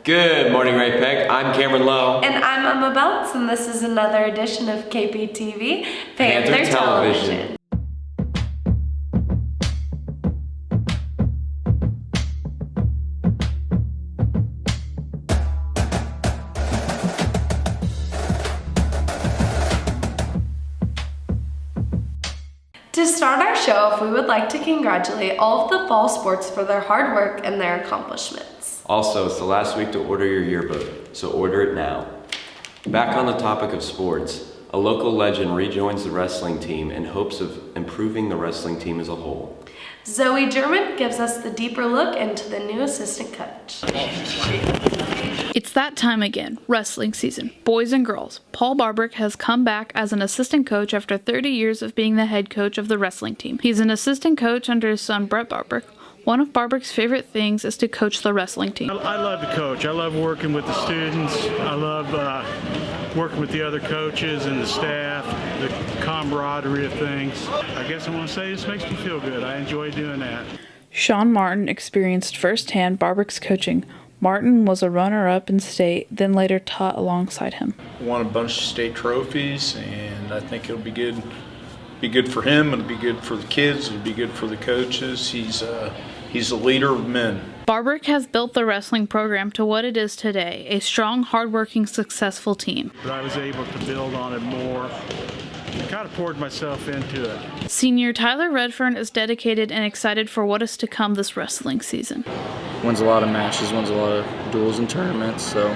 Good morning, Ray Peck. I'm Cameron Lowe. And I'm Emma Belts, and this is another edition of KPTV Panther Television. To start our show off, we would like to congratulate all of the fall sports for their hard work and their accomplishments. Also, it's the last week to order your yearbook, so order it now. Back on the topic of sports, a local legend rejoins the wrestling team in hopes of improving the wrestling team as a whole. Zoe German gives us the deeper look into the new assistant coach. It's that time again, wrestling season. Boys and girls, Paul Barbrick has come back as an assistant coach after 30 years of being the head coach of the wrestling team. He's an assistant coach under his son Brett Barbrick. One of Barbrick's favorite things is to coach the wrestling team. I love to coach. I love working with the students. I love working with the other coaches and the staff, the camaraderie of things. I guess I want to say this makes me feel good. I enjoy doing that. Sean Martin experienced firsthand Barbrick's coaching. Martin was a runner-up in state, then later taught alongside him. Won a bunch of state trophies, and I think it'll be good. Be good for him. It'll be good for the kids. It'll be good for the coaches. He's a leader of men. Barbrick has built the wrestling program to what it is today, a strong, hardworking, successful team. But I was able to build on it more. I kind of poured myself into it. Senior Tyler Redfern is dedicated and excited for what is to come this wrestling season. Wins a lot of matches, wins a lot of duels and tournaments, so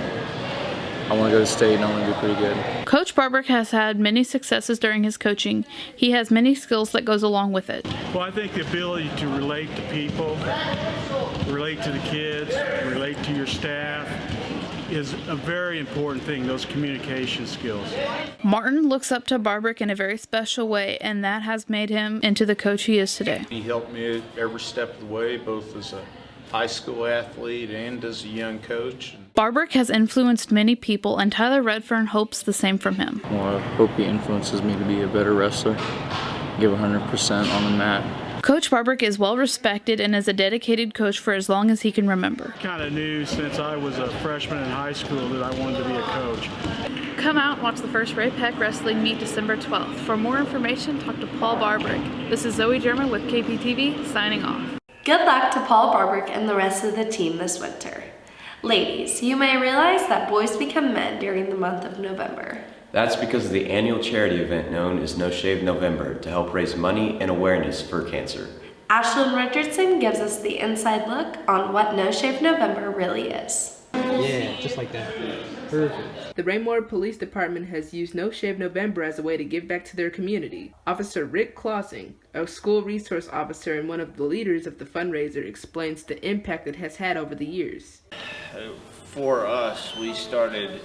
I want to go to state and I want to do pretty good. Coach Barbrick has had many successes during his coaching. He has many skills that goes along with it. Well, I think the ability to relate to people, relate to the kids, relate to your staff is a very important thing, those communication skills. Martin looks up to Barbrick in a very special way, and that has made him into the coach he is today. He helped me every step of the way, both as a high school athlete and as a young coach. Barbrick has influenced many people, and Tyler Redfern hopes the same from him. Well, I hope he influences me to be a better wrestler, give 100% on the mat. Coach Barbrick is well respected and is a dedicated coach for as long as he can remember. Kind of knew since I was a freshman in high school that I wanted to be a coach. Come out and watch the first Ray Peck Wrestling meet December 12th. For more information, talk to Paul Barbrick. This is Zoe German with KPTV, signing off. Good luck to Paul Barbrick and the rest of the team this winter. Ladies, you may realize that boys become men during the month of November. That's because of the annual charity event known as No Shave November to help raise money and awareness for cancer. Ashlyn Richardson gives us the inside look on what No Shave November really is. Yeah, just like that. Perfect. The Raymore Police Department has used No Shave November as a way to give back to their community. Officer Rick Clausing, a school resource officer and one of the leaders of the fundraiser, explains the impact it has had over the years. For us, we started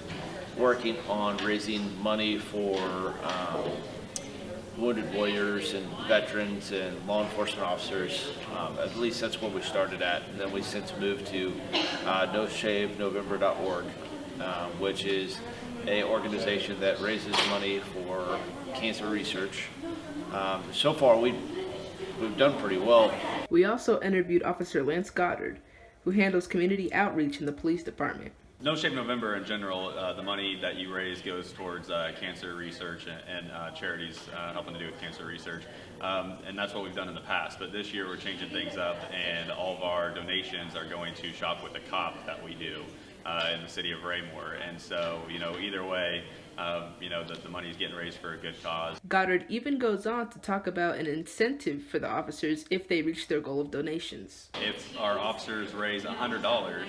working on raising money for wounded warriors and veterans and law enforcement officers. At least that's where we started at. And then we since moved to NoShaveNovember.org, which is an organization that raises money for cancer research. So far, we've done pretty well. We also interviewed Officer Lance Goddard, who handles community outreach in the police department. No Shave November in general, the money that you raise goes towards cancer research and charities helping to do with cancer research. And that's what we've done in the past. But this year we're changing things up, and all of our donations are going to Shop with a Cop that we do in the city of Raymore. And so, either way, the money is getting raised for a good cause. Goddard even goes on to talk about an incentive for the officers if they reach their goal of donations. If our officers raise $100,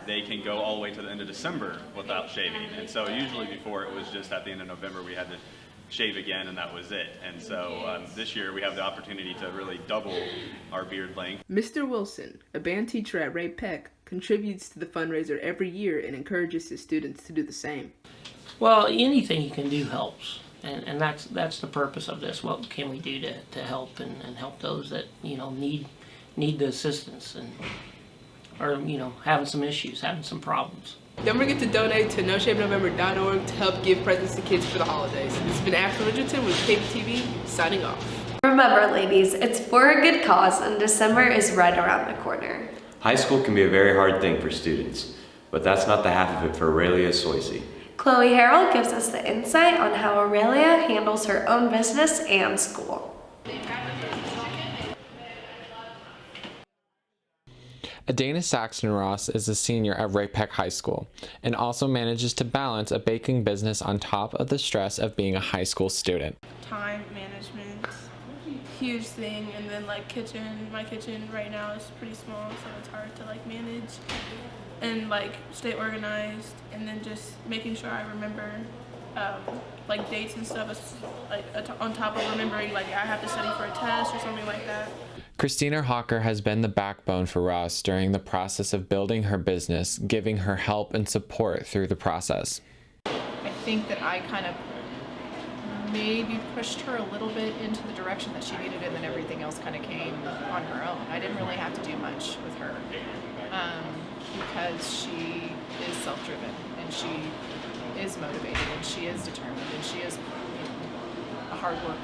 they can go all the way to the end of December without shaving. And so usually before it was just at the end of November we had to shave again and that was it. And so this year we have the opportunity to really double our beard length. Mr. Wilson, a band teacher at Ray Peck, contributes to the fundraiser every year and encourages his students to do the same. Well, anything you can do helps. And that's the purpose of this. What can we do to help and help those that, need the assistance and or having some issues, having some problems. Don't forget to donate to NoShaveNovember.org to help give presents to kids for the holidays. This has been Ashlyn Richardson with KPTV, signing off. Remember, ladies, it's for a good cause, and December is right around the corner. High school can be a very hard thing for students. But that's not the half of it for Aurelia Soisey. Chloe Harrell gives us the insight on how Aurelia handles her own business and school. Adana Saxon Ross is a senior at Ray-Pec High School and also manages to balance a baking business on top of the stress of being a high school student. Time management, huge thing, and then like my kitchen right now is pretty small, so it's hard to like manage and like stay organized, and then just making sure I remember like dates and stuff, like on top of remembering like I have to study for a test or something like that. Christina Hawker has been the backbone for Ross during the process of building her business, giving her help and support through the process. I think that I kind of maybe pushed her a little bit into the direction that she needed, and then everything else kind of came on her own. I didn't really have to do much with her because she is self-driven and she is motivated and she is determined and she is a hard worker.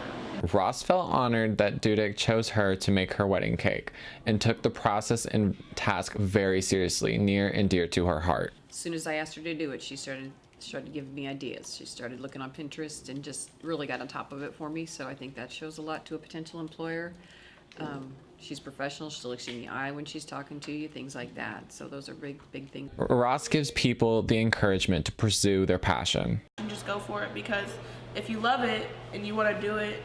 Ross felt honored that Dudek chose her to make her wedding cake and took the process and task very seriously, near and dear to her heart. As soon as I asked her to do it, she started giving me ideas. She started looking on Pinterest and just really got on top of it for me, so I think that shows a lot to a potential employer. She's professional, she looks you in the eye when she's talking to you, things like that. So those are big things. Ross gives people the encouragement to pursue their passion. And just go for it, because if you love it and you want to do it,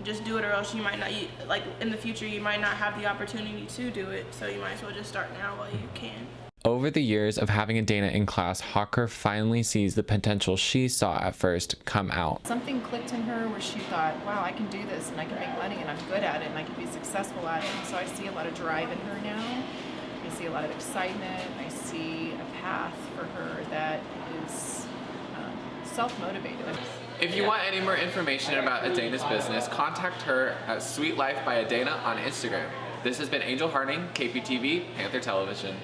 just do it, or else you might not, like in the future, you might not have the opportunity to do it. So you might as well just start now while you can. Over the years of having Adana in class, Hawker finally sees the potential she saw at first come out. Something clicked in her where she thought, wow, I can do this and I can make money and I'm good at it and I can be successful at it. And so I see a lot of drive in her now. I see a lot of excitement. I see a path for her that is self-motivated. If you want any more information about Adana's business, contact her at Sweet Life by Adana on Instagram. This has been Angel Harding, KPTV, Panther Television.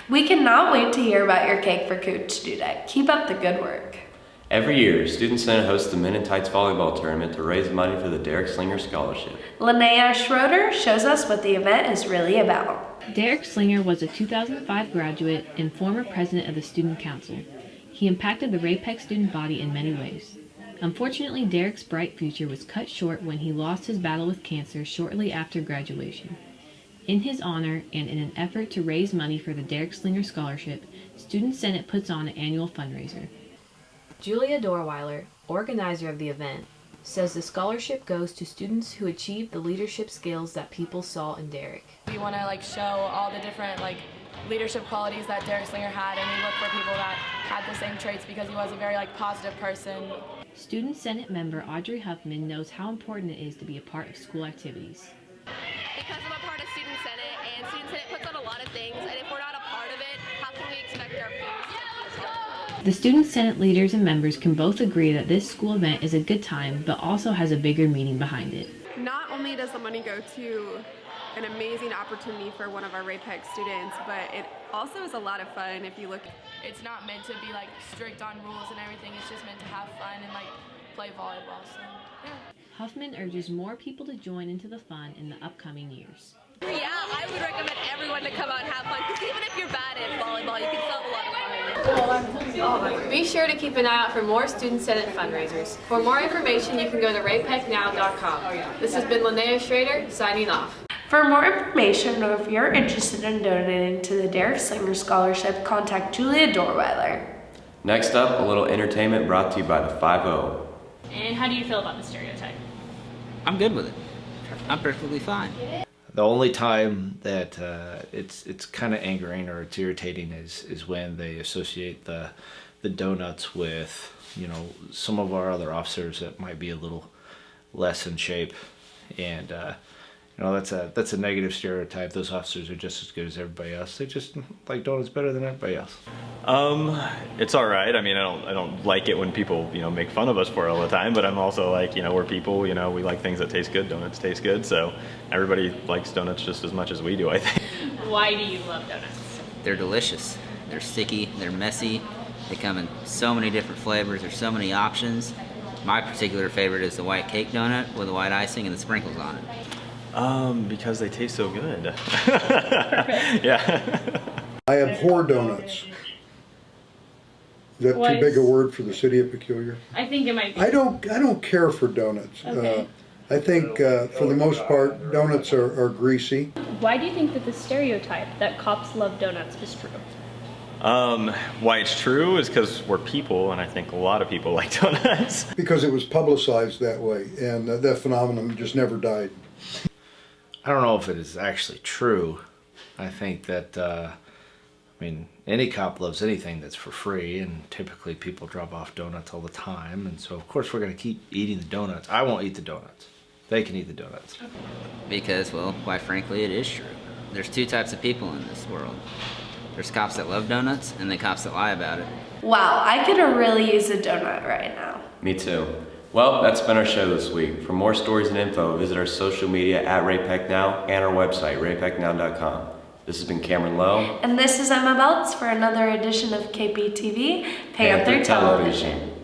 We cannot wait to hear about your cake for Coach Dudek. Keep up the good work. Every year, Student Senate hosts the Men in Tights volleyball tournament to raise money for the Derek Slinger Scholarship. Linnea Schroeder shows us what the event is really about. Derek Slinger was a 2005 graduate and former president of the Student Council. He impacted the Ray-Pec student body in many ways. Unfortunately, Derek's bright future was cut short when he lost his battle with cancer shortly after graduation. In his honor, and in an effort to raise money for the Derek Slinger Scholarship, Student Senate puts on an annual fundraiser. Julia Dorweiler, organizer of the event, says the scholarship goes to students who achieve the leadership skills that people saw in Derek. We want to show all the different leadership qualities that Derek Slinger had, and we look for people that had the same traits because he was a very positive person. Student Senate member Audrey Huffman knows how important it is to be a part of school activities. Because I'm a part of Student Senate, and Student Senate puts on a lot of things, and if we're not a part of it, how can we expect our peers to be a part of it? The Student Senate leaders and members can both agree that this school event is a good time, but also has a bigger meaning behind it. Not only does the money go to an amazing opportunity for one of our Ray-Pec students, but it also is a lot of fun if you look. It's not meant to be strict on rules and everything, it's just meant to have fun and play volleyball, so yeah. Huffman urges more people to join into the fun in the upcoming years. Yeah, I would recommend everyone to come out and have fun, because even if you're bad at volleyball, you can still have a lot of fun. Be sure to keep an eye out for more Student Senate fundraisers. For more information, you can go to raypecnow.com. This has been Linnea Schrader, signing off. For more information, or if you're interested in donating to the Derek Slinger Scholarship, contact Julia Dorweiler. Next up, a little entertainment brought to you by the 5-0. And how do you feel about the stereotype? I'm good with it. I'm perfectly fine. The only time that it's kind of angering or it's irritating is when they associate the donuts with some of our other officers that might be a little less in shape, and that's a negative stereotype. Those officers are just as good as everybody else. They just like donuts better than everybody else. It's all right. I mean, I don't like it when people make fun of us for it all the time. But I'm also we're people. We like things that taste good. Donuts taste good. So everybody likes donuts just as much as we do, I think. Why do you love donuts? They're delicious. They're sticky. They're messy. They come in so many different flavors. There's so many options. My particular favorite is the white cake donut with the white icing and the sprinkles on it. Because they taste so good. Perfect. Yeah. I abhor donuts. Is that Why too big is- a word for the city of Peculiar? I think it might be. I don't care for donuts. Okay. I think for the most part, donuts are greasy. Why do you think that the stereotype that cops love donuts is true? Why it's true is because we're people, and I think a lot of people like donuts. Because it was publicized that way, and that phenomenon just never died. I don't know if it is actually true. I think that, any cop loves anything that's for free, and typically people drop off donuts all the time, and so of course we're going to keep eating the donuts. I won't eat the donuts. They can eat the donuts. Because, well, quite frankly, it is true. There's two types of people in this world. There's cops that love donuts, and the cops that lie about it. Wow, I could really use a donut right now. Me too. Well, that's been our show this week. For more stories and info, visit our social media at RayPeckNow and our website, raypecknow.com. This has been Cameron Lowe. And this is Emma Belts for another edition of KPTV Panther Television.